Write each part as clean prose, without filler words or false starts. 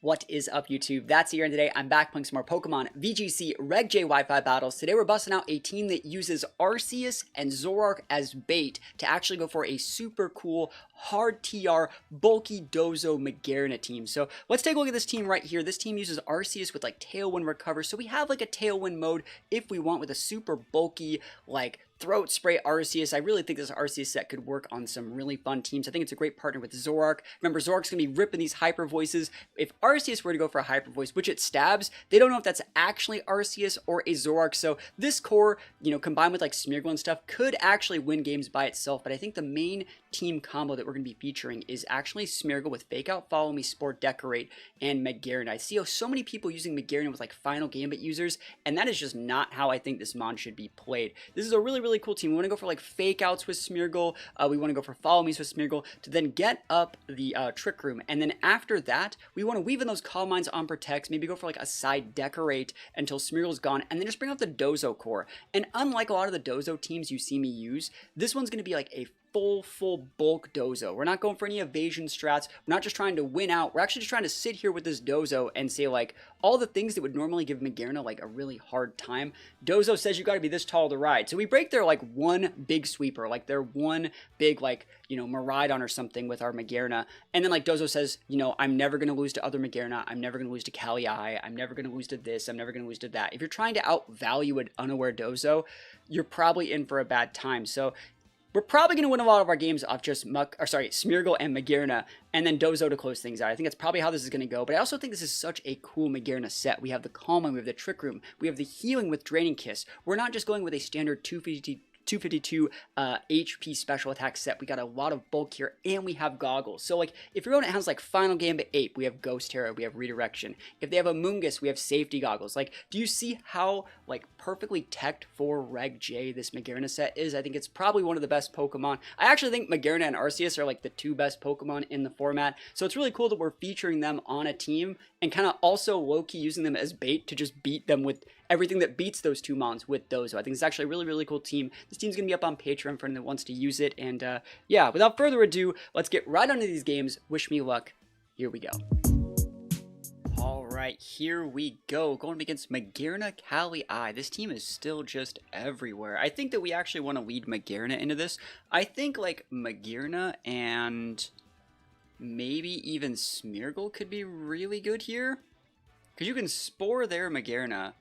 What is up, YouTube? That's here, and today I'm back playing some more Pokemon VGC Reg J Wi-Fi battles. Today we're busting out a team that uses Arceus and Zoroark as bait to actually go for a super cool, hard TR, bulky Dozo Magearna team. So let's take a look at this team right here. This team uses Arceus with like Tailwind Recover, so we have like a Tailwind mode if we want with a super bulky, like Throat Spray Arceus. I really think this Arceus set could work on some really fun teams. I think it's a great partner with Zoroark. Remember, Zoroark's going to be ripping these Hyper Voices. If Arceus were to go for a Hyper Voice, which it stabs, they don't know if that's actually Arceus or a Zoroark. So this core, combined with like Smeargle and stuff, could actually win games by itself. But I think the main team combo that we're going to be featuring is actually Smeargle with Fake Out, Follow Me, Spore, Decorate, and Magearna. I see so many people using Magearna with like Final Gambit users, and that is just not how I think this mon should be played. This is a really cool team. We want to go for like Fake Outs with Smeargle. We want to go for Follow Me's with Smeargle to then get up the Trick Room. And then after that, we want to weave in those Calm Minds on Protects, maybe go for like a side Decorate until Smeargle's gone, and then just bring out the Dozo core. And unlike a lot of the Dozo teams you see me use, this one's going to be like a full bulk Dozo. We're not going for any evasion strats. We're not just trying to win out. We're actually just trying to sit here with this Dozo and say like all the things that would normally give Magearna like a really hard time. Dozo says you got to be this tall to ride. So we break their like one big sweeper, like their one big like, Miraidon or something with our Magearna. And then like Dozo says, I'm never going to lose to other Magearna. I'm never going to lose to Kali. I'm never going to lose to this. I'm never going to lose to that. If you're trying to outvalue an unaware Dozo, you're probably in for a bad time. So we're probably going to win a lot of our games off just Smeargle and Magearna, and then Dozo to close things out. I think that's probably how this is going to go, but I also think this is such a cool Magearna set. We have the Calm Mind, we have the Trick Room, we have the Healing with Draining Kiss. We're not just going with a standard 252 HP special attack set. We got a lot of bulk here, and we have goggles. So like if your opponent has like Final Gambit Ape, we have Ghost Terror, we have Redirection. If they have a Moongus, we have safety goggles. Like, do you see how like perfectly teched for Reg J this Magearna set is? I think it's probably one of the best Pokemon. I actually think Magearna and Arceus are like the two best Pokemon in the format. So it's really cool that we're featuring them on a team and kind of also low-key using them as bait to just beat them with everything that beats those two mons with Dozo. I think it's actually a really cool team. This team's going to be up on Patreon for anyone that wants to use it. And yeah, without further ado, let's get right onto these games. Wish me luck. Here we go. Alright, here we go. Going against Magearna, Kali. This team is still just everywhere. I think that we actually want to lead Magearna into this. I think like Magearna and maybe even Smeargle could be really good here. Because you can Spore their Magearna,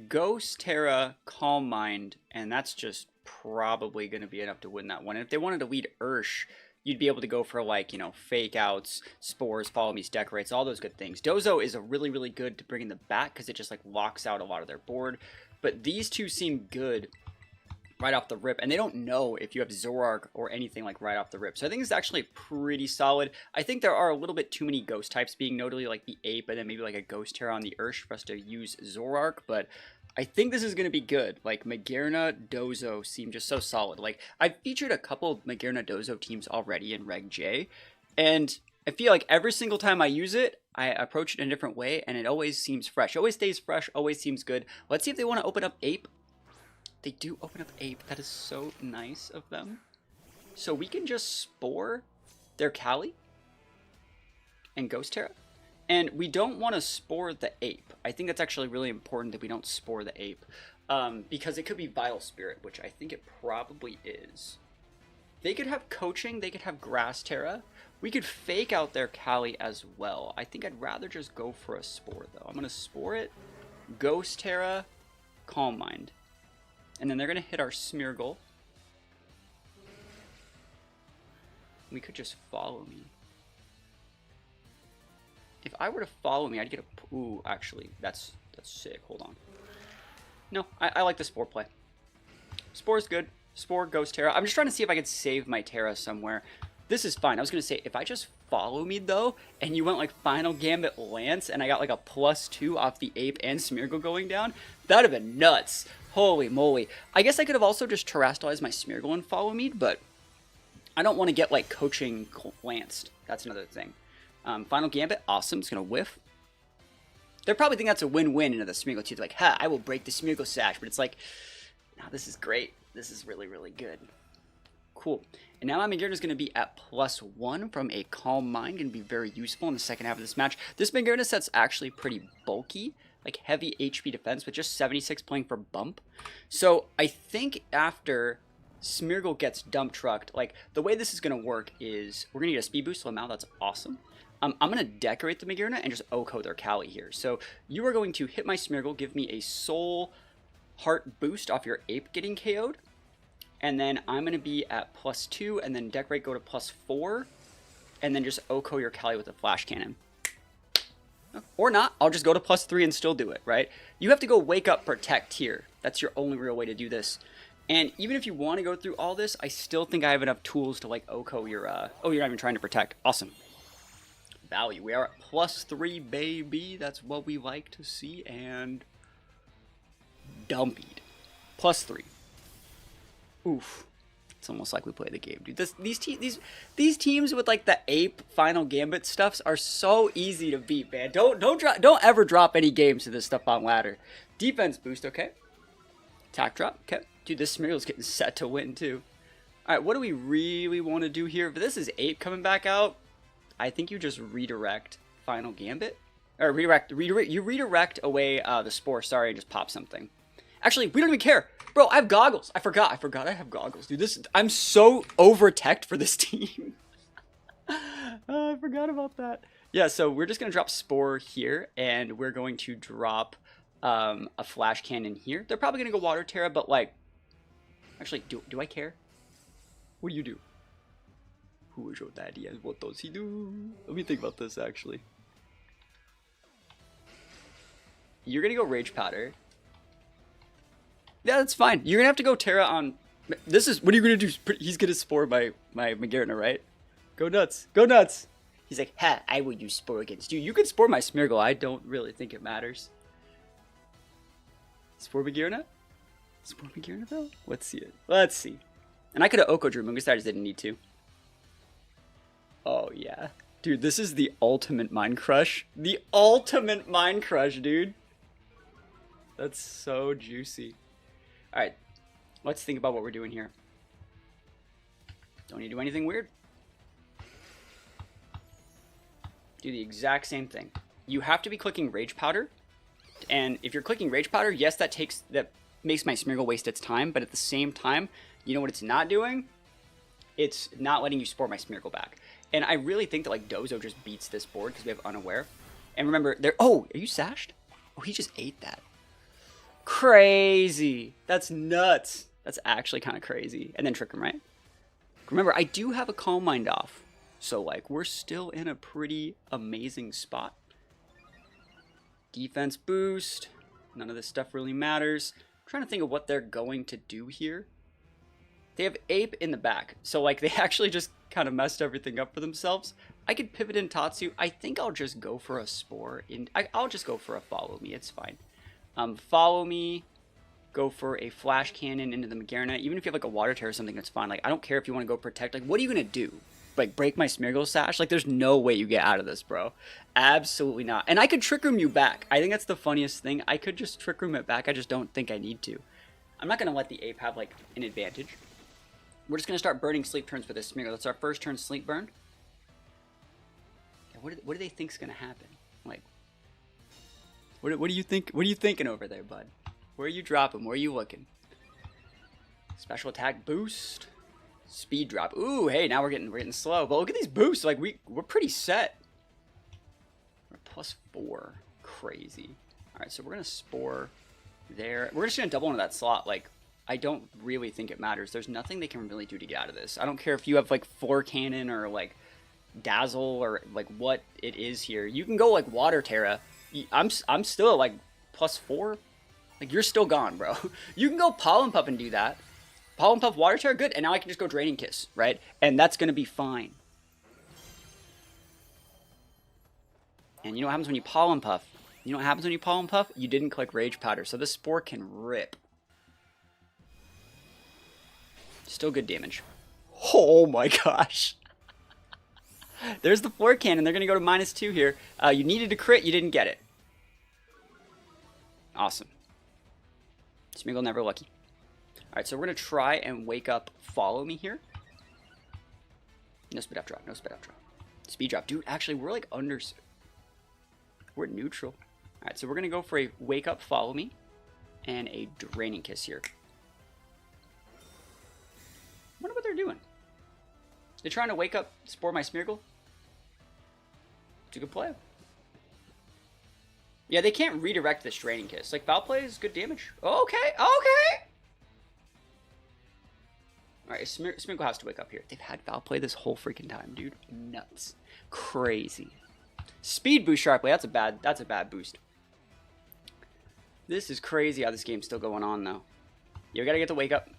Ghost Terra, Calm Mind, and that's just probably going to be enough to win that one. And if they wanted to lead Ursh, you'd be able to go for like, Fake Outs, Spores, Follow Me's, Decorates, all those good things. Dozo is a really good to bring in the back because it just like locks out a lot of their board. But these two seem good right off the rip, and they don't know if you have Zoroark or anything like right off the rip. So I think it's actually pretty solid. I think there are a little bit too many ghost types being notably like the Ape and then maybe like a Ghost Terror on the Ursh for us to use Zoroark, but I think this is going to be good. Like Magearna, Dozo seem just so solid. Like I've featured a couple of Magearna Dozo teams already in Reg J, and I feel like every single time I use it, I approach it in a different way, and it always seems fresh. Always stays fresh, always seems good. Let's see if they want to open up Ape. They do open up Ape. That is so nice of them. So we can just Spore their Kali and Ghost Terra. And we don't want to Spore the Ape. I think that's actually really important that we don't Spore the Ape. Because it could be Vital Spirit, which I think it probably is. They could have Coaching. They could have Grass Terra. We could Fake Out their Kali as well. I think I'd rather just go for a Spore, though. I'm going to Spore it. Ghost Terra. Calm Mind. And then they're going to hit our Smeargle. We could just Follow Me. If I were to Follow Me, I'd get a... Ooh, actually, that's sick. Hold on. No, I like the Spore play. Spore's good. Spore, Ghost Terra. I'm just trying to see if I could save my Terra somewhere. This is fine. I was going to say, if I just Follow Me, though, and you went like Final Gambit Lance, and I got like a +2 off the Ape and Smeargle going down, that would have been nuts. Holy moly. I guess I could have also just terrestrialized my Smeargle and Follow Me, but I don't want to get like Coaching Lanced. That's another thing. Final Gambit, awesome. It's going to whiff. They're probably think that's a win-win into the Smeargle too. They're like, ha, I will break the Smeargle sash. But it's like, no, this is great. This is really good. cool. And now my Magearna is going to be at +1 from a Calm Mind. Going to be very useful in the second half of this match. This Magearna set's actually pretty bulky, like heavy HP defense, with just 76 playing for bump. So I think after Smeargle gets dump trucked, like the way this is going to work is we're going to get a speed boost to Lamau. That's awesome. I'm going to decorate the Magearna and just OHKO their Cali here. So you are going to hit my Smeargle, give me a soul heart boost off your Ape getting KO'd. And then I'm going to be at +2, and then decorate go to +4, and then just OHKO your Cali with a flash cannon. Or not, I'll just go to +3 and still do it, right? You have to go wake up protect here. That's your only real way to do this. And even if you want to go through all this, I still think I have enough tools to like OHKO your, oh, you're not even trying to protect. Awesome. Value. We are at +3, baby. That's what we like to see. And dumpied. +3. Oof. It's almost like we play the game, dude. These teams with like the Ape Final Gambit stuffs are so easy to beat, man. Don't ever drop any games to this stuff on ladder. Defense boost, okay. Attack drop, okay. Dude, this Smeargle's getting set to win too. All right, what do we really want to do here? If this is Ape coming back out, I think you just redirect Final Gambit, or you redirect away the Spore. Sorry, and just pop something. Actually, we don't even care. Bro, I have goggles. I forgot I have goggles. Dude, I'm so over-teched for this team. Oh, I forgot about that. Yeah, so we're just going to drop Spore here, and we're going to drop a Flash Cannon here. They're probably going to go Water Terra, but, like, actually, do I care? What do you do? Who is your daddy and what does he do? Let me think about this, actually. You're going to go Rage Powder. Yeah, that's fine. You're gonna have to go Terra on. This is what are you gonna do? He's gonna Spore my Magearna, right? Go nuts, go nuts. He's like, ha! I will use Spore against you. You can Spore my Smeargle. I don't really think it matters. Spore Magearna? Spore Magearna though? Let's see it. Let's see. And I could have OHKO Drew Mungus. I just didn't need to. Oh yeah, dude, this is the ultimate Mind Crush. The ultimate Mind Crush, dude. That's so juicy. Alright, let's think about what we're doing here. Don't need to do anything weird. Do the exact same thing. You have to be clicking Rage Powder. And if you're clicking Rage Powder, yes, that makes my Smeargle waste its time. But at the same time, you know what it's not doing? It's not letting you Spore my Smeargle back. And I really think that like Dozo just beats this board because we have Unaware. And remember, oh, are you sashed? Oh, he just ate that. Crazy. That's nuts. That's actually kind of crazy. And then trick him, right? Remember, I do have a Calm Mind off. So, like, we're still in a pretty amazing spot. Defense boost. None of this stuff really matters. I'm trying to think of what they're going to do here. They have Ape in the back. So, like, they actually just kind of messed everything up for themselves. I could pivot in Tatsu. I think I'll just go for a Spore. I'll just go for a Follow Me. It's fine. Follow Me, go for a Flash Cannon into the Magearna. Even if you have like a Water Terror or something, that's fine. Like, I don't care if you want to go Protect. Like, what are you going to do? Like, break my Smeargle Sash? Like, there's no way you get out of this, bro. Absolutely not. And I could Trick Room you back. I think that's the funniest thing. I could just Trick Room it back. I just don't think I need to. I'm not going to let the Ape have, like, an advantage. We're just going to start burning sleep turns for this Smeargle. That's our first turn sleep burn. Yeah, what do they think is going to happen? Like, what do you think? What are you thinking over there, bud? Where are you dropping? Where are you looking? Special attack boost, speed drop. Ooh, hey, now we're getting slow. But look at these boosts. Like we're pretty set. We're +4. Crazy. All right, so we're gonna Spore there. We're just gonna double into that slot. Like, I don't really think it matters. There's nothing they can really do to get out of this. I don't care if you have like 4 Cannon or like Dazzle or like what it is here. You can go like Water Terra. I'm still at like +4. Like, you're still gone, bro. You can go Pollen Puff and do that. Pollen Puff, Water Terror, good. And now I can just go Draining Kiss, right? And that's going to be fine. And you know what happens when you Pollen Puff? You know what happens when you Pollen Puff? You didn't click Rage Powder, so this Spore can rip. Still good damage. Oh my gosh. There's the 4 cannon. They're going to go to -2 here. You needed a crit. You didn't get it. Awesome. Smeargle never lucky. Alright, so we're going to try and wake up Follow Me here. No speed up drop. No speed up drop. Speed drop. Dude, actually, we're like under... We're neutral. Alright, so we're going to go for a Wake Up, Follow Me, and a Draining Kiss here. I wonder what they're doing. They're trying to Wake Up, Spore my Smeargle? It's a good play. Yeah, they can't redirect this Draining Kiss. Like, Foul Play is good damage. Okay, okay! Alright, Smeargle has to wake up here. They've had Foul Play this whole freaking time, dude. Nuts. Crazy. Speed boost sharply. That's a bad boost. This is crazy how this game's still going on, though. Yeah, we gotta get the Wake Up.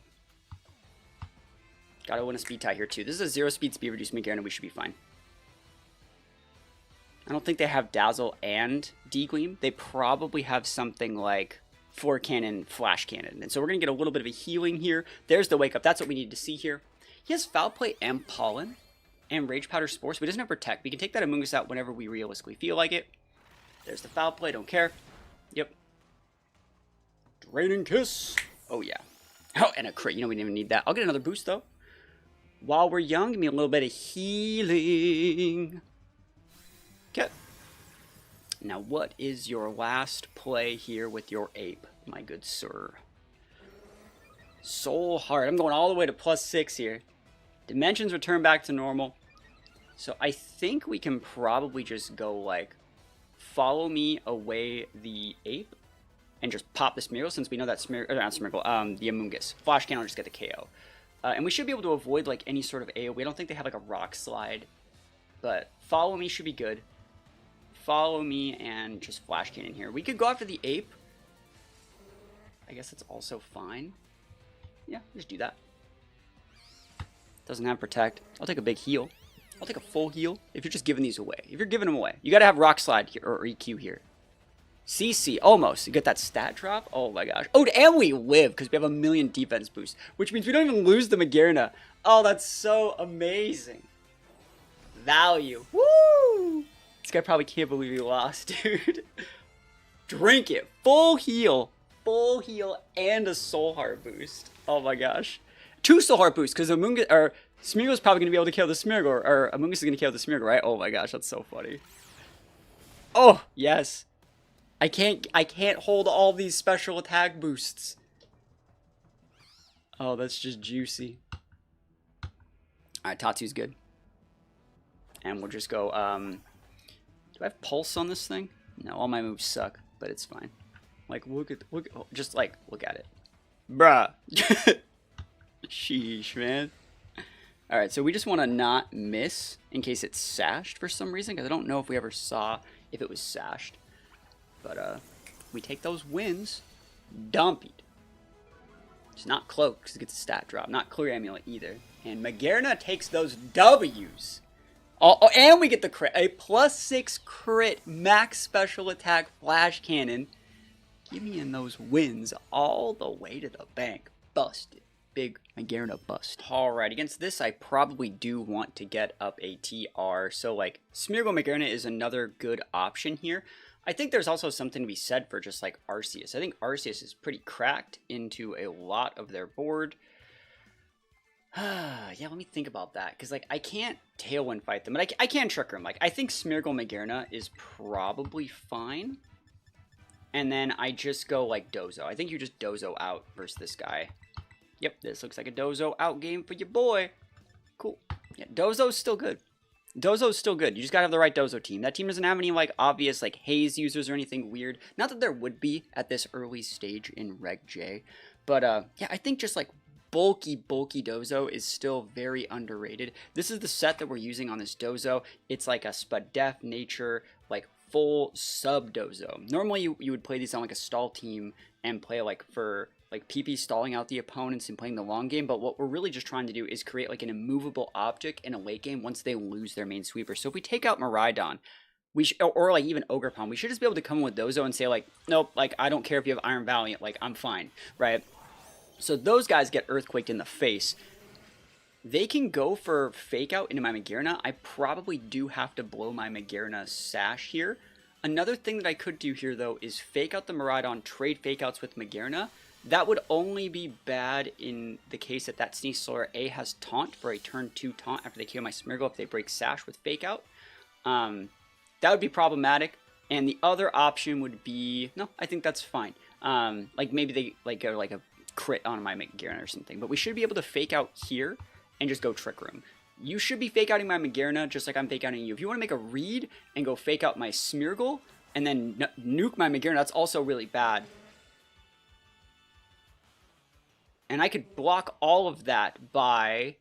Gotta win a speed tie here, too. This is a 0 speed speed reduced Magearna. We should be fine. I don't think they have Dazzle and D-Gleam. They probably have something like 4 Cannon, Flash Cannon. And so we're going to get a little bit of a healing here. There's the Wake Up. That's what we need to see here. He has Foul Play and Pollen and Rage Powder Spore, so he doesn't have Protect. We can take that Among Us out whenever we realistically feel like it. There's the Foul Play. Don't care. Yep. Draining Kiss. Oh, yeah. Oh, and a crit. You know, we didn't even need that. I'll get another boost, though. While we're young, give me a little bit of healing. Okay. Now, what is your last play here with your ape, my good sir? Soul Heart. I'm going all the way to +6 here. Dimensions return back to normal. So I think we can probably just go, like, follow me away the ape and just pop the Smeargle, since we know that the Amoonguss. Flash Cannon will just get the KO. And we should be able to avoid, like, any sort of AoE. I don't think they have, like, a Rock Slide. But follow me should be good. Follow me and just Flash Cannon here. We could go after the ape. I guess that's also fine. Yeah, just do that. Doesn't have Protect. I'll take a big heal. I'll take a full heal if you're just giving these away. If you're giving them away, you got to have Rock Slide here, or EQ here. CC, almost. You get that stat drop. Oh my gosh. Oh, and we live because we have a million defense boost, which means we don't even lose the Magearna. Oh, that's so amazing. Value. Woo! This guy probably can't believe he lost, dude. Drink it. Full heal. Full heal and a Soul Heart boost. Oh my gosh. 2 Soul Heart boosts, because Smeargle's probably going to be able to kill the Smeargle, or Amoonguss is going to kill the Smeargle, right? Oh my gosh, that's so funny. Oh, yes. I can't hold all these special attack boosts. Oh, that's just juicy. Alright, Tatsu's good. And we'll just go, do I have pulse on this thing? No, all my moves suck, but it's fine. Like, look at it. Bruh. Sheesh, man. Alright, so we just want to not miss in case it's sashed for some reason, because I don't know if we ever saw if it was sashed. But, we take those wins. Dumpied. It's not Cloak, because it gets a stat drop. Not Clear Amulet either. And Magearna takes those W's. Oh, and we get the crit. A +6 crit max special attack Flash Cannon. Give me in those wins all the way to the bank. Busted. Big Magearna bust. Alright, against this I probably do want to get up a TR. So like, Smeargle Magearna is another good option here. I think there's also something to be said for just like Arceus. I think Arceus is pretty cracked into a lot of their board. Yeah, let me think about that. Because like, I can't Tailwind fight them, but I can Trick Room. Like, I think Smeargle Magearna is probably fine. And then I just go like Dozo. I think you just Dozo out versus this guy. Yep, this looks like a Dozo out game for your boy. Cool. Yeah, Dozo's still good. Dozo's still good. You just gotta have the right Dozo team. That team doesn't have any like obvious like haze users or anything weird. Not that there would be at this early stage in Reg J. But yeah, I think just like bulky Dozo is still very underrated. This is the set that we're using on this Dozo. It's like a Spadef nature, like full sub Dozo. Normally you would play these on like a stall team and play like for like PP stalling out the opponents and playing the long game, but what we're really just trying to do is create like an immovable object in a late game once they lose their main sweeper. So if we take out Miraidon, or like even Ogerpon, we should just be able to come in with Dozo and say like, nope, like I don't care if you have Iron Valiant, like I'm fine, right? So those guys get Earthquaked in the face. They can go for Fake Out into my Magearna. I probably do have to blow my Magearna Sash here. Another thing that I could do here though is Fake Out the Miraidon, trade Fake Outs with Magearna, That would only be bad in the case that that Sneasler A has taunt for a turn 2 taunt after they kill my Smeargle if they break Sash with Fake Out. That would be problematic. And the other option would be, no, I think that's fine. Like maybe they like go like a crit on my Magearna or something. But we should be able to Fake Out here and just go Trick Room. You should be Fake Outing my Magearna just like I'm Fake Outing you. If you want to make a read and go Fake Out my Smeargle and then nuke my Magearna, that's also really bad. And I could block all of that by...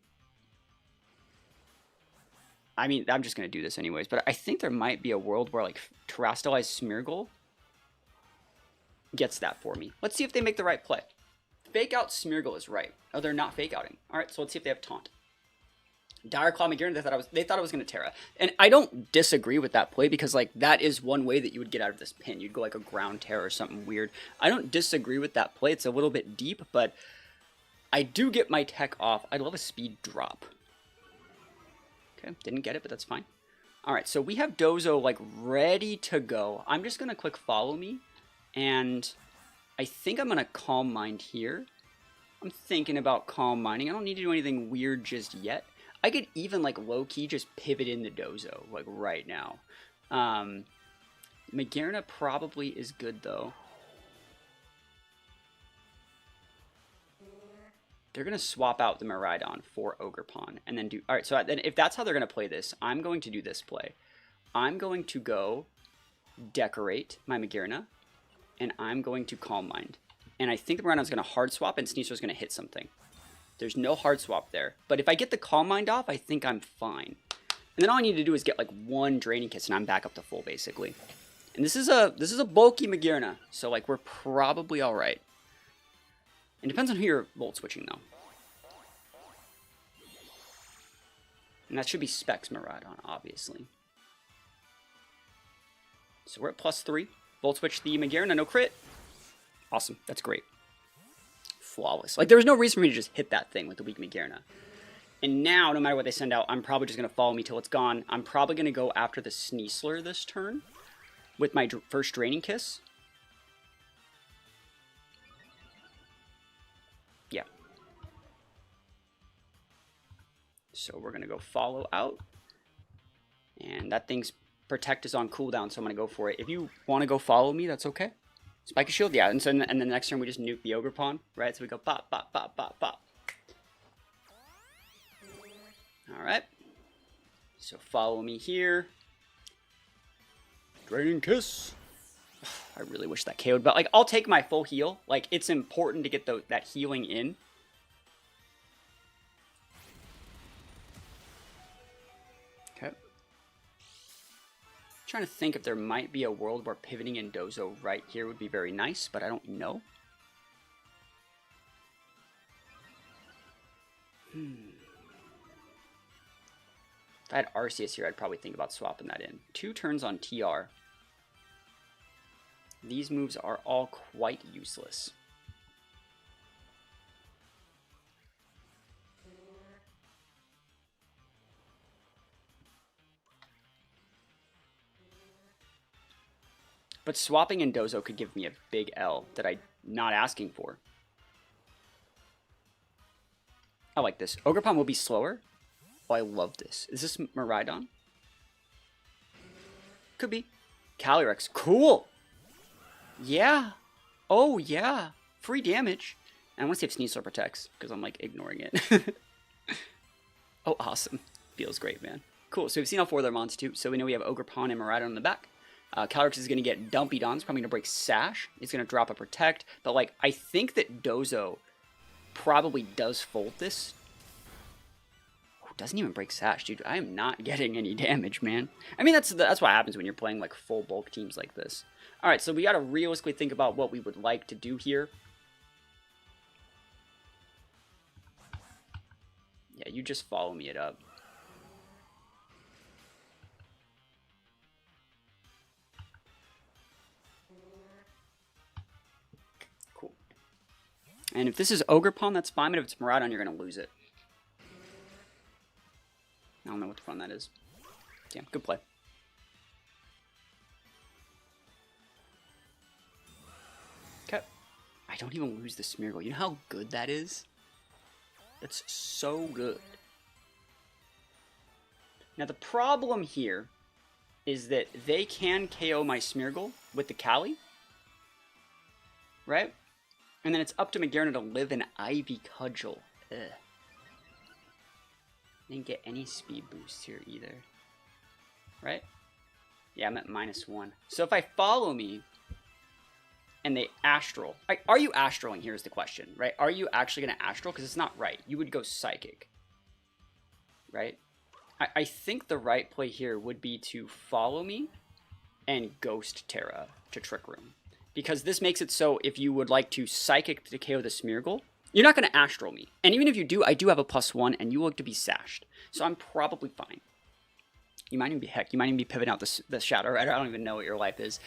I mean, I'm just going to do this anyways, but I think there might be a world where, like, Terastallized Smeargle gets that for me. Let's see if they make the right play. Fake Out Smeargle is right. Oh, they're not Fake Outing. All right, so let's see if they have Taunt. Dire Claw Magearna, they thought I was going to Terra. And I don't disagree with that play because, like, that is one way that you would get out of this pin. You'd go, like, a Ground Terror or something weird. I don't disagree with that play. It's a little bit deep, but... I do get my tech off. I'd love a speed drop. Okay, didn't get it, but that's fine. Alright, so we have Dozo, like, ready to go. I'm just going to click Follow Me, and I think I'm going to Calm Mind here. I'm thinking about Calm Minding. I don't need to do anything weird just yet. I could even, like, low-key just pivot into Dozo, like, right now. Magearna probably is good, though. They're going to swap out the Miraidon for Ogerpon and then do... Alright, so then if that's how they're going to play this, I'm going to do this play. I'm going to go Decorate my Magearna, and I'm going to Calm Mind. And I think the Miraidon's going to Hard Swap, and Sneasler's going to hit something. There's no Hard Swap there. But if I get the Calm Mind off, I think I'm fine. And then all I need to do is get, like, one Draining Kiss, and I'm back up to full, basically. And this is a bulky Magearna, so, like, we're probably alright. It depends on who you're Volt Switching, though. And that should be Specs Miraidon, obviously. So we're at +3. Volt Switch the Magearna, no crit. Awesome, that's great. Flawless. Like, there was no reason for me to just hit that thing with the weak Magearna. And now, no matter what they send out, I'm probably just going to follow me till it's gone. I'm probably going to go after the Sneasler this turn with my first Draining Kiss. Yeah. So we're going to go follow out. And that thing's Protect is on cooldown, so I'm going to go for it. If you want to go follow me, that's okay. Spike a Shield, yeah. And so and then the next turn we just nuke the Ogerpon, right? So we go pop, pop, pop, pop, pop. Alright. So follow me here. Draining Kiss. I really wish that KO'd, but like I'll take my full heal. Like it's important to get that healing in. Okay. Trying to think if there might be a world where pivoting in Dozo right here would be very nice, but I don't know. If I had Arceus here, I'd probably think about swapping that in. 2 turns on TR. These moves are all quite useless. But swapping in Dozo could give me a big L that I'm not asking for. I like this. Ogerpon will be slower. Oh, I love this. Is this Miraidon? Could be. Calyrex. Cool! Yeah. Oh, yeah. Free damage. And I want to see if Sneasler protects, because I'm, like, ignoring it. Oh, awesome. Feels great, man. Cool. So we've seen all 4 of their mons, too. So we know we have Ogerpon and Miraidon in the back. Calyrex is going to get Dumpy Don. It's probably going to break Sash. It's going to drop a Protect. But, like, I think that Dozo probably does fold this. Oh, doesn't even break Sash, dude. I am not getting any damage, man. I mean, that's what happens when you're playing, like, full bulk teams like this. Alright, so we got to realistically think about what we would like to do here. Yeah, you just follow me it up. Cool. And if this is Ogerpon, that's fine, but if it's Miraidon, you're going to lose it. I don't know what the fun that is. Yeah, good play. Okay. I I don't even lose the Smeargle. You know how good that is? That's so good. Now the problem here is that they can KO my Smeargle with the Cali, right? And then it's up to Magearna to live an Ivy Cudgel. Ugh. Didn't get any speed boosts here either, right? Yeah, I'm at -1. So if I follow me and they Astral, are you Astraling? Here's the question, right? Are you actually going to Astral? Because it's not right. You would go Psychic, right? I think the right play here would be to follow me and Ghost Terra to Trick Room. Because this makes it so if you would like to Psychic to KO the Smeargle, you're not going to Astral me. And even if you do, I do have a +1 and you look to be sashed. So I'm probably fine. You might even be, heck, you might even be pivoting out the Shadow Rider. I don't even know what your life is.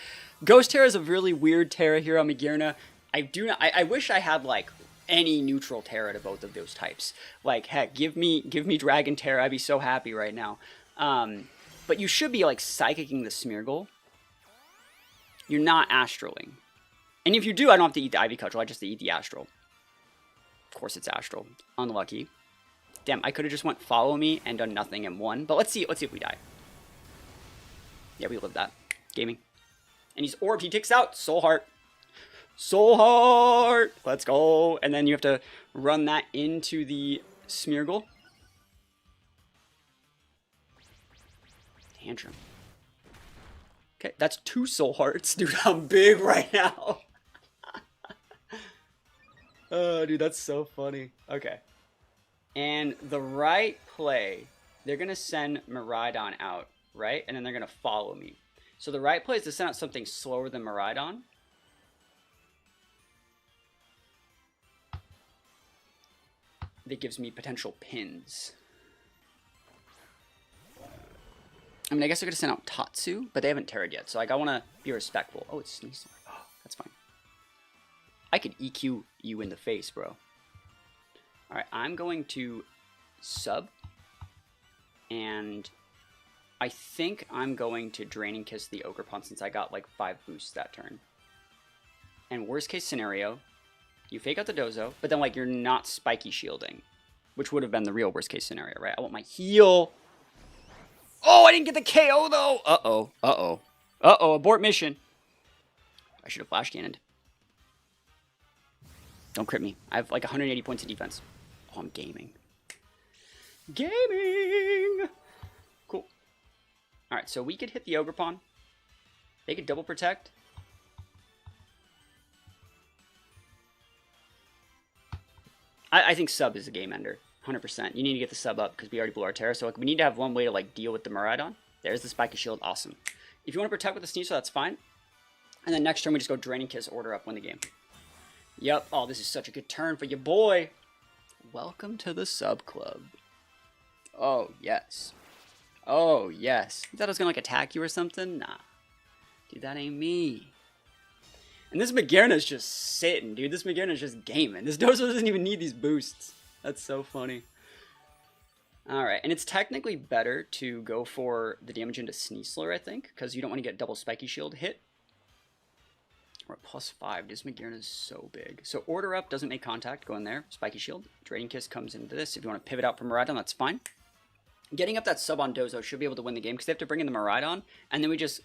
Ghost Terra is a really weird Terra here on Magearna. I wish I had, like, any neutral Terra to both of those types. Like, heck, give me Dragon Terra. I'd be so happy right now. But you should be, like, Psychicking the Smeargle. You're not Astraling. And if you do, I don't have to eat the Ivy Cudgel. I just have to eat the Astral. Of course it's Astral. Unlucky. Damn, I could have just went follow me and done nothing and won. But let's see if we die. Yeah, we lived that. Gaming. And he's orbed. He takes out Soul Heart. Soul Heart! Let's go. And then you have to run that into the Smeargle. Tantrum. Okay, that's 2 Soul Hearts. Dude, I'm big right now. Oh, dude, that's so funny. Okay. And the right play, they're going to send Miraidon out, right? And then they're going to follow me. So the right play is to send out something slower than Miraidon. That gives me potential pins. I mean, I guess I could have sent out Tatsu, but they haven't terrored yet. So, like, I want to be respectful. Oh, it's Sneasel. Oh, that's fine. I could EQ you in the face, bro. Alright, I'm going to sub. And I think I'm going to Draining Kiss the Ogerpon since I got, like, 5 boosts that turn. And worst case scenario, you fake out the Dozo, but then, like, you're not spiky shielding. Which would have been the real worst case scenario, right? I want my heal. Oh, I didn't get the KO, though! Uh-oh, uh-oh. Uh-oh, abort mission. I should have flash cannoned. Don't crit me. I have, like, 180 points of defense. Oh, I'm gaming. Gaming! Cool. Alright, so we could hit the Ogerpon. They could double protect. I think sub is a game ender. 100%. You need to get the sub up because we already blew our Terra. So like, we need to have one way to like deal with the Miraidon. There's the Spiky Shield. Awesome. If you want to protect with the Sneasel, that's fine. And then next turn, we just go Draining Kiss, order up, win the game. Yep. Oh, this is such a good turn for your boy. Welcome to the sub club. Oh, yes. Oh, yes. You thought I was going to like attack you or something? Nah. Dude, that ain't me. And this Magearna is just sitting, dude. This Magearna is just gaming. This Dozo doesn't even need these boosts. That's so funny. Alright, and it's technically better to go for the damage into Sneasler, I think, because you don't want to get double Spiky Shield hit. We're at +5. This Magearna is so big. So order up, doesn't make contact, go in there. Spiky Shield. Draining Kiss comes into this. If you want to pivot out from Miraidon, that's fine. Getting up that sub on Dozo should be able to win the game, because they have to bring in the Miraidon, and then we just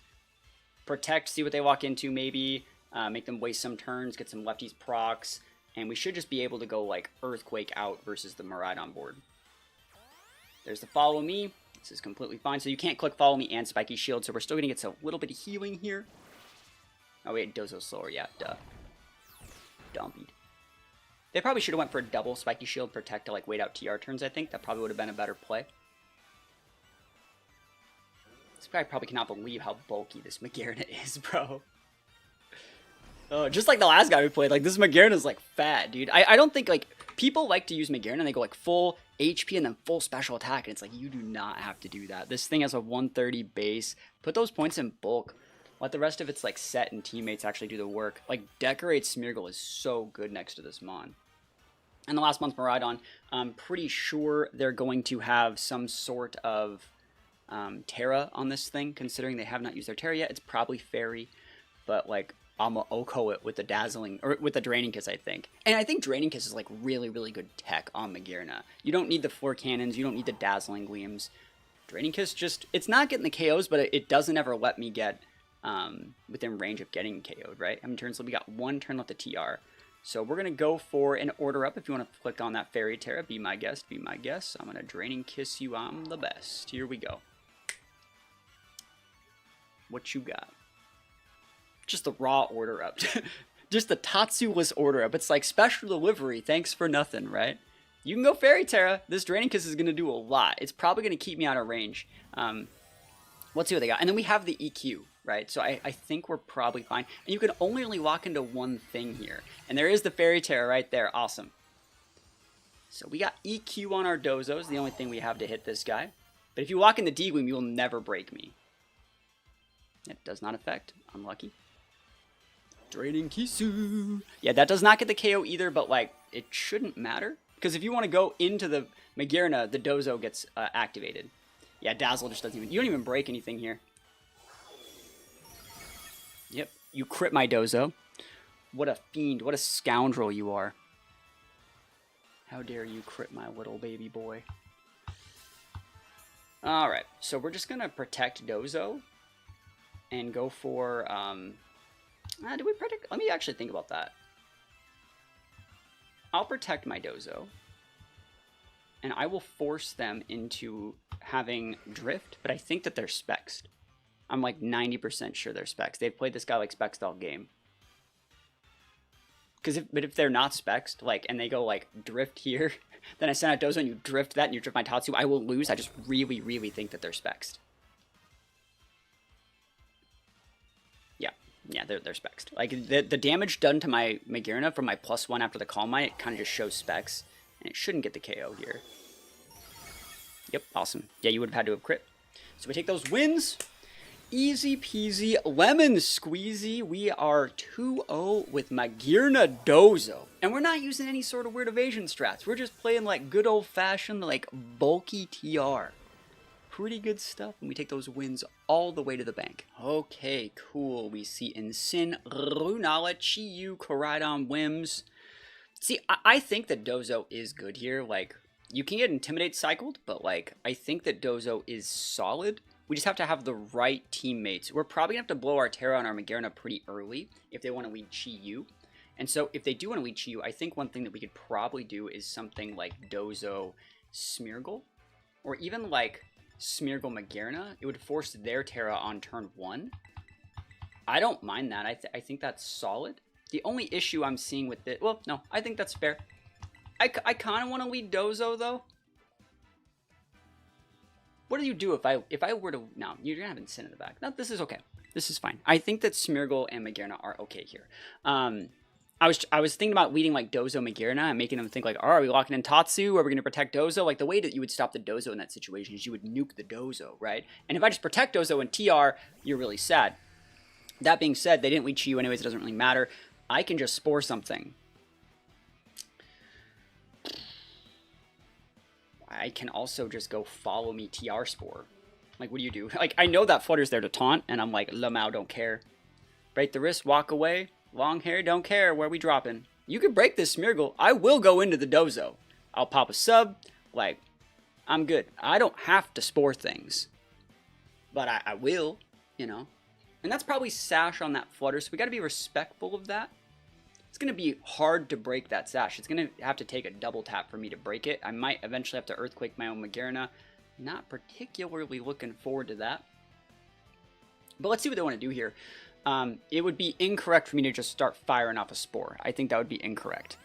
protect, see what they walk into, maybe. Make them waste some turns, get some lefties procs, and we should just be able to go like Earthquake out versus the Miraidon board. There's the follow me. This is completely fine. So you can't click follow me and Spiky Shield, so we're still going to get a little bit of healing here. Oh wait, Dozo's slower, yeah, duh. Dumpied. They probably should have went for a double Spiky Shield protect to like wait out TR turns, I think. That probably would have been a better play. This guy probably cannot believe how bulky this Magearna is, bro. Just like the last guy we played, like this Magearna is like fat, dude. I don't think like people like to use Magearna and they go like full HP and then full special attack, and it's like you do not have to do that. This thing has a 130 base. Put those points in bulk. Let the rest of its like set and teammates actually do the work. Like Decorate Smeargle is so good next to this Mon. And the last month's Miraidon, I'm pretty sure they're going to have some sort of Terra on this thing, considering they have not used their Terra yet. It's probably Fairy. but like I'm gonna Oko it with the Dazzling, or with the Draining Kiss, I think. And I think Draining Kiss is like really, really good tech on Magearna. You don't need the Floor Cannons, you don't need the Dazzling Gleams. Draining Kiss just, it's not getting the KOs, but it doesn't ever let me get within range of getting KO'd, right? How many turns? So we got 1 turn left to TR. So we're going to go for an order up. If you want to click on that Fairy Terra, be my guest, be my guest. I'm going to Draining Kiss you, I'm the best. Here we go. What you got? Just the raw order up. Just the Tatsu-less order up. It's like special delivery, thanks for nothing, right? You can go Fairy Terra. This Draining Kiss is going to do a lot. It's probably going to keep me out of range. Let's see what they got. And then we have the EQ, right? So I think we're probably fine. And you can only really lock into one thing here. And there is the Fairy Terra right there. Awesome. So we got EQ on our Dozos, the only thing we have to hit this guy. But if you lock in the D-Gleam, you will never break me. It does not affect. Unlucky. Draining Kisu. Yeah, that does not get the KO either, but like, it shouldn't matter. Because if you want to go into the Magearna, the Dozo gets activated. Yeah, Dazzle just doesn't even... You don't even break anything here. Yep, you crit my Dozo. What a fiend, what a scoundrel you are. How dare you crit my little baby boy. Alright, so we're just going to protect Dozo. And go for... do we protect... Let me actually think about that. I'll protect my Dozo. And I will force them into having Drift, but I think that they're Spexed. I'm like 90% sure they're Spexed. They've played this guy like Spexed all game. But if they're not Spexed, like, and they go like Drift here, then I send out Dozo and you Drift that and you Drift my Tatsu, I will lose. I just really, really think that they're Spexed. Yeah, they're Spexed. Like, the damage done to my Magearna from my +1 after the Calm Mind, it kind of just shows Specs. And it shouldn't get the KO here. Yep, awesome. Yeah, you would have had to have crit. So we take those wins. Easy peasy, lemon squeezy. We are 2-0 with Magearna Dozo. And we're not using any sort of weird evasion strats. We're just playing like good old-fashioned, like, bulky TR. Pretty good stuff, and we take those wins all the way to the bank. Okay, cool. We see Ensign, Lunala, Chiyu, Koraidon, Wims. See, I think that Dozo is good here. Like, you can get Intimidate cycled, but, like, I think that Dozo is solid. We just have to have the right teammates. We're probably going to have to blow our Terra on our Magearna pretty early if they want to lead Chiyu. And so, if they do want to lead Chiyu, I think one thing that we could probably do is something like Dozo Smeargle, or even, like... Smeargle Magearna. It would force their Terra on turn 1. I don't mind that. I think that's solid. The only issue I'm seeing with it... Well, no, I think that's fair. I kind of want to lead Dozo, though. What do you do if I were to... No, you're going to have Incin in the back. No, this is okay. This is fine. I think that Smeargle and Magearna are okay here. I was thinking about leading like Dozo Magearna and making them think like, oh, are we locking in Tatsu? Are we going to protect Dozo? Like the way that you would stop the Dozo in that situation is you would nuke the Dozo, right? And if I just protect Dozo and TR, you're really sad. That being said, they didn't lead Chiyu anyways. It doesn't really matter. I can just Spore something. I can also just go follow me TR Spore. Like, what do you do? Like, I know that Flutter's there to taunt, and I'm like, Lamau, don't care. Break the wrist, walk away. Long hair, don't care. Where we dropping? You can break this Smeargle. I will go into the Dozo. I'll pop a sub. Like, I'm good. I don't have to Spore things. But I will, you know. And that's probably Sash on that Flutter, so we got to be respectful of that. It's going to be hard to break that Sash. It's going to have to take a double tap for me to break it. I might eventually have to Earthquake my own Magearna. Not particularly looking forward to that. But let's see what they want to do here. It would be incorrect for me to just start firing off a Spore. I think that would be incorrect.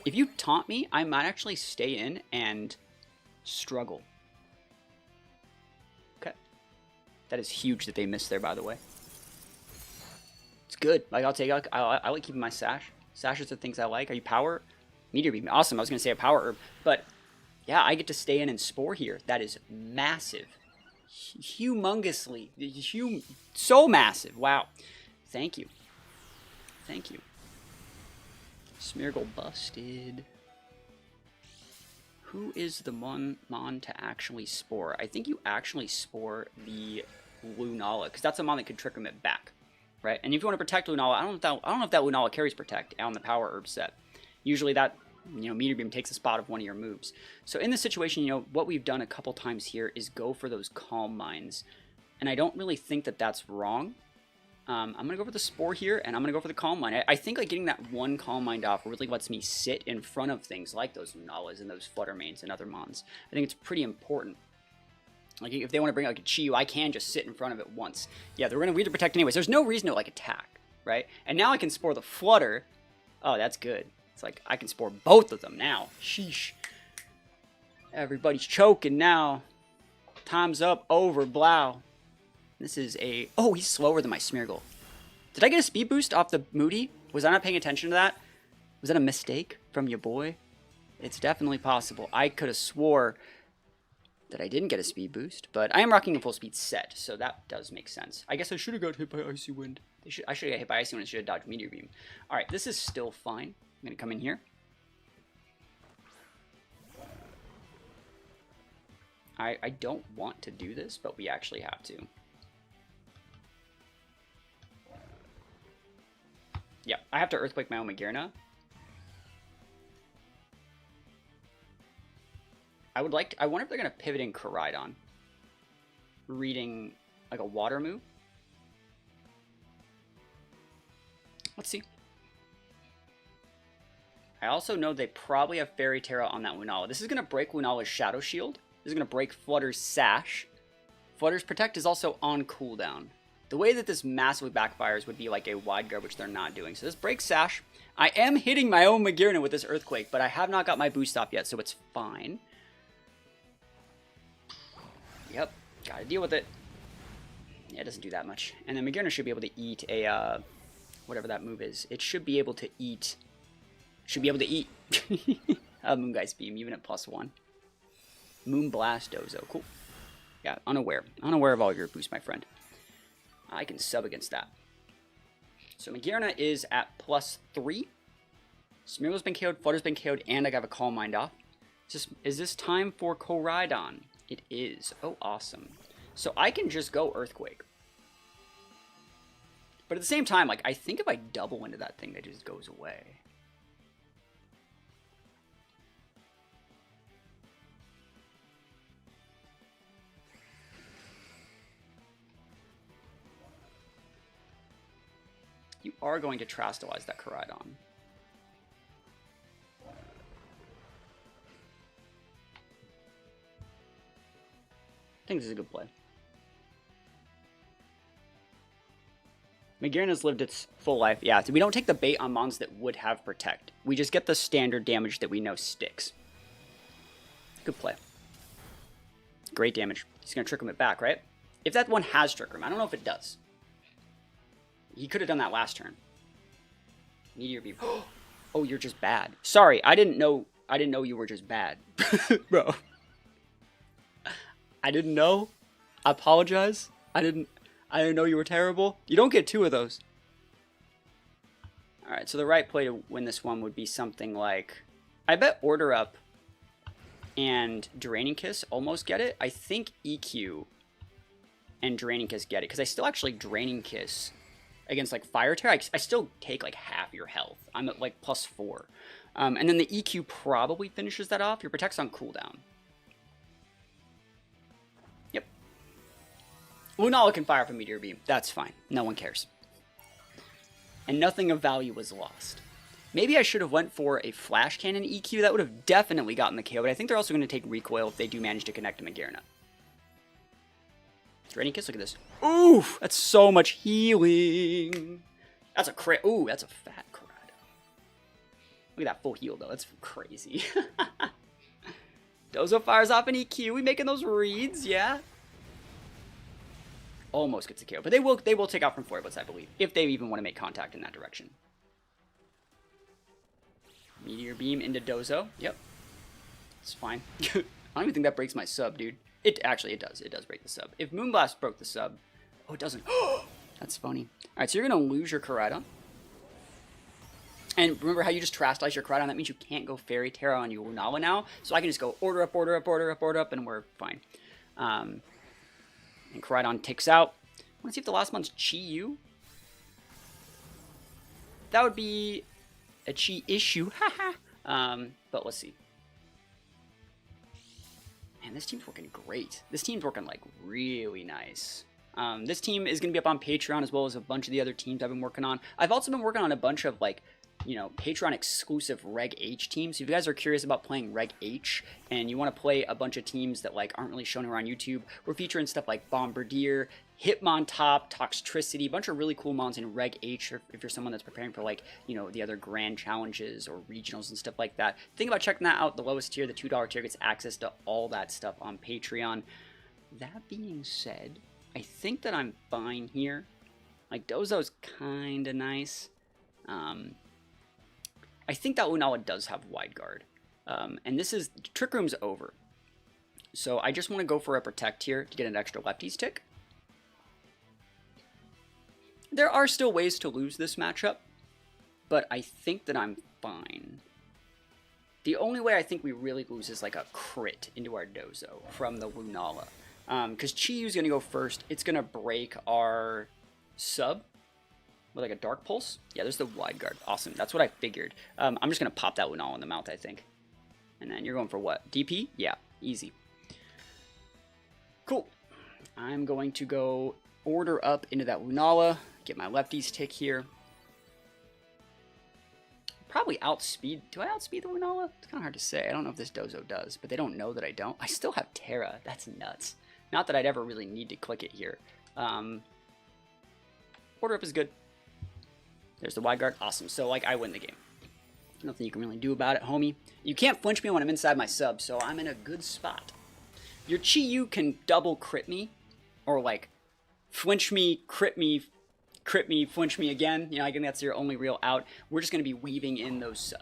If you taunt me, I might actually stay in and struggle. Okay. That is huge that they missed there, by the way. It's good. Like, I'll take it. I like keeping my Sash. Sash is the things I like. Are you Power? Meteor Beam. Awesome. I was going to say a Power Herb. But, yeah, I get to stay in and Spore here. That is massive. Humongously. So massive. Wow. Thank you. Thank you. Smeargle busted. Who is the Mon to actually Spore? I think you actually Spore the Lunala, because that's a Mon that could Trick him it back. right? And if you want to protect Lunala, I don't know if that Lunala carries protect on the power herb set. Usually that, Meteor Beam takes a spot of one of your moves. So in this situation, what we've done a couple times here is go for those Calm Minds. And I don't really think that that's wrong. I'm going to go for the Spore here, and I'm going to go for the Calm Mind. I think like getting that one Calm Mind off really lets me sit in front of things like those Lunalas and those Fluttermanes and other Mons. I think it's pretty important. Like, if they want to bring like a Chi-Yu, I can just sit in front of it once. Yeah, they're going to to protect anyways. There's no reason to like attack, right? And now I can Spore the Flutter. Oh, that's good. It's like I can Spore both of them now. Sheesh. Everybody's choking now. Time's up. Over. Blow. This is a... Oh, he's slower than my Smeargle. Did I get a speed boost off the Moody? Was I not paying attention to that? Was that a mistake from your boy? It's definitely possible. I could have swore that I didn't get a speed boost, but I am rocking a full speed set, so that does make sense. I guess I should have got hit by Icy Wind. I should have got hit by Icy Wind and should have dodged Meteor Beam. Alright, this is still fine. I'm going to come in here. I don't want to do this, but we actually have to. Yeah, I have to Earthquake my own Magearna. I wonder if they're going to pivot in Koraidon. Reading like a water move. Let's see. I also know they probably have Fairy Terra on that Lunala. This is going to break Lunala's Shadow Shield. This is going to break Flutter's Sash. Flutter's Protect is also on cooldown. The way that this massively backfires would be like a wide guard, which they're not doing. So this breaks Sash. I am hitting my own Magearna with this Earthquake, but I have not got my boost off yet, so it's fine. Yep, gotta deal with it. Yeah, it doesn't do that much. And then Magearna should be able to eat a, whatever that move is. It should be able to eat... Moonguy's Beam, even at +1. Moonblast Dozo, cool. Yeah, unaware of all your boosts, my friend. I can sub against that. So Magearna is at +3. Smeargle's been KO'd, Flutter's been KO'd, and I got a Calm Mind off. Is this time for Koraidon? It is. Oh, awesome. So I can just go Earthquake. But at the same time, like, I think if I double into that thing, that just goes away. You are going to Trastalize that Koraidon. I think this is a good play. Magearna's lived its full life. Yeah, so we don't take the bait on mons that would have Protect. We just get the standard damage that we know sticks. Good play. Great damage. He's going to Trick Room it back, right? If that one has Trick Room. I don't know if it does. He could have done that last turn. Meteor Beam. Oh, you're just bad. Sorry, I didn't know you were just bad. Bro. I didn't know. I apologize. I didn't know you were terrible. You don't get 2 of those. Alright, so the right play to win this one would be something like... I bet Order Up and Draining Kiss almost get it. I think EQ and Draining Kiss get it. Because I still actually Draining Kiss against like Fire Terror. I still take like half your health. I'm at like +4. And then the EQ probably finishes that off. Your Protect's on cooldown. Yep. Lunala can fire off a Meteor Beam. That's fine. No one cares. And nothing of value was lost. Maybe I should have went for a Flash Cannon EQ. That would have definitely gotten the KO, but I think they're also going to take Recoil if they do manage to connect to Magearna. Draining Kiss, look at this. Ooh, that's so much healing. That's a crit. Ooh, that's a fat Koraidon. Look at that full heal, though. That's crazy. Dozo fires off an EQ. We making those reads, yeah? Almost gets a KO, but they will take out from Flare I believe, if they even want to make contact in that direction. Meteor Beam into Dozo. Yep. It's fine. I don't even think that breaks my sub, dude. It does. It does break the sub. If Moonblast broke the sub... Oh, it doesn't. That's funny. Alright, so you're going to lose your Koraidon. And remember how you just Trastalize your Koraidon? That means you can't go Fairy Terra on your Lunala now. So I can just go Order Up, Order Up, Order Up, Order Up, and we're fine. And Koraidon ticks out. I want to see if the last one's Chi-Yu. that would be a chi issue. But let's see. Man, this team's working great. This team's working like really nice. This team is going to be up on Patreon as well as a bunch of the other teams I've been working on. I've also been working on a bunch of like, you know, Patreon exclusive Reg H teams. So if you guys are curious about playing Reg H and you want to play a bunch of teams that like aren't really shown around YouTube, we're featuring stuff like Bombardier, Hitmontop, Toxtricity, a bunch of really cool mons in Reg H if you're someone that's preparing for like, you know, the other grand challenges or regionals and stuff like that. Think about checking that out. The lowest tier, the $2 tier, gets access to all that stuff on Patreon. That being said, I think that I'm fine here. Like, Dozo's kind of nice. I think that Lunala does have wide guard. And this is, Trick Room's over. So I just want to go for a Protect here to get an extra lefties tick. There are still ways to lose this matchup, but I think that I'm fine. The only way I think we really lose is like a crit into our Dozo from the Lunala. Because Chiyu's going to go first. It's going to break our sub with like a Dark Pulse. Yeah, there's the wide guard. Awesome. That's what I figured. I'm just going to pop that Lunala in the mouth, I think. And then you're going for what? DP? Yeah, easy. Cool. I'm going to go order up into that Lunala. Get my lefties tick here. Probably outspeed. Do I outspeed the Lunala? It's kind of hard to say. I don't know if this Dozo does, but they don't know that I don't. I still have Terra. That's nuts. Not that I'd ever really need to click it here. Order up is good. There's the wide guard. Awesome. So, like, I win the game. Nothing you can really do about it, homie. You can't flinch me when I'm inside my sub, so I'm in a good spot. Your Chiyu can double crit me, or, like, flinch me, crit me, flinch me again. You know, I think that's your only real out. We're just going to be weaving in those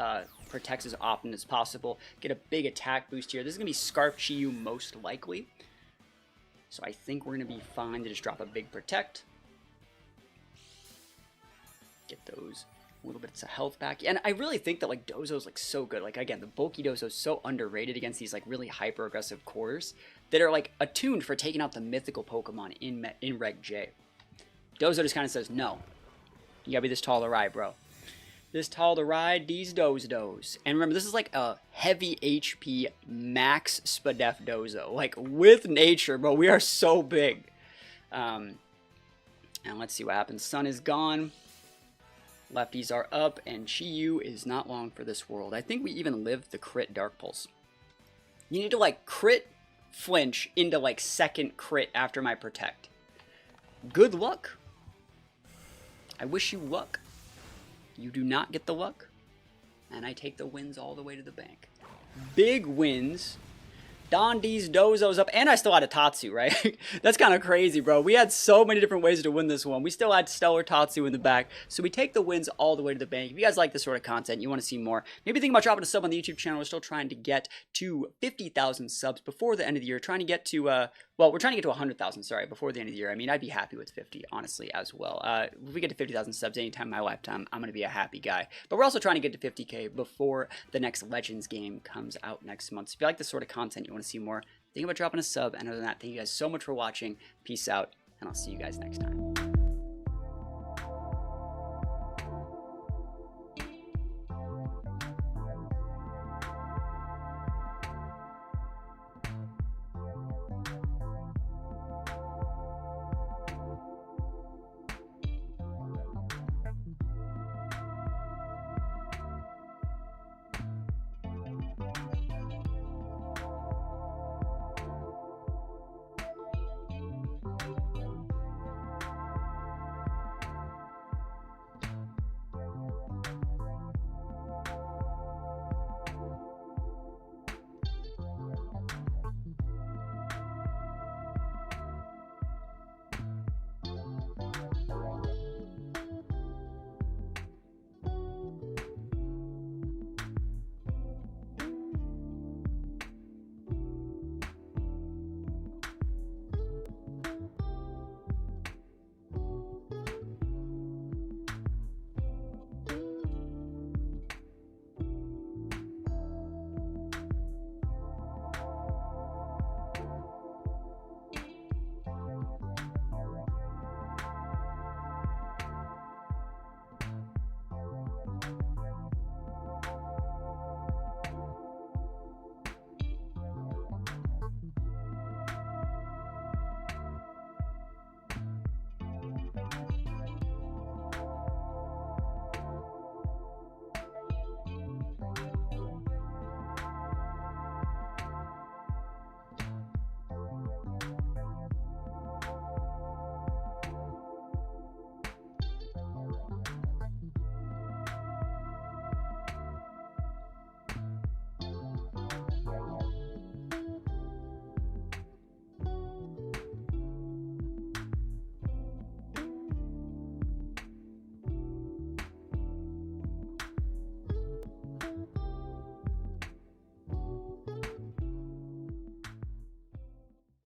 protects as often as possible. Get a big attack boost here. This is going to be Scarf Chiyu most likely. So I think we're going to be fine to just drop a big protect. Get those little bits of health back. And I really think that like Dozo's like so good. Like again, the bulky Dozo is so underrated against these like really hyper aggressive cores that are like attuned for taking out the mythical Pokemon in Reg J. Dozo just kind of says, no, you gotta be this tall to ride, bro. This tall to ride these Dozos. And remember, this is like a heavy HP max Spadef Dozo. Like with nature, bro, we are so big. And let's see what happens. Sun is gone. Lefties are up, and Chiyu is not long for this world. I think we even lived the crit Dark Pulse. You need to like crit flinch into like second crit after my protect. Good luck. I wish you luck. You do not get the luck, and I take the wins all the way to the bank. Big wins. Don D's Dozos up, and I still had a Tatsu, right? That's kind of crazy, bro. We had so many different ways to win this one. We still had Stellar Tatsu in the back, so we take the wins all the way to the bank. If you guys like this sort of content, you want to see more, maybe think about dropping a sub on the YouTube channel. We're still trying to get to 50,000 subs before the end of the year. Trying to get to, well, we're trying to get to 100,000, sorry, before the end of the year. I mean, I'd be happy with 50, honestly, as well. If we get to 50,000 subs anytime in my lifetime, I'm going to be a happy guy. But we're also trying to get to 50K before the next Legends game comes out next month. So if you like this sort of content, you want to see more, think about dropping a sub. And other than that, thank you guys so much for watching. Peace out, and I'll see you guys next time.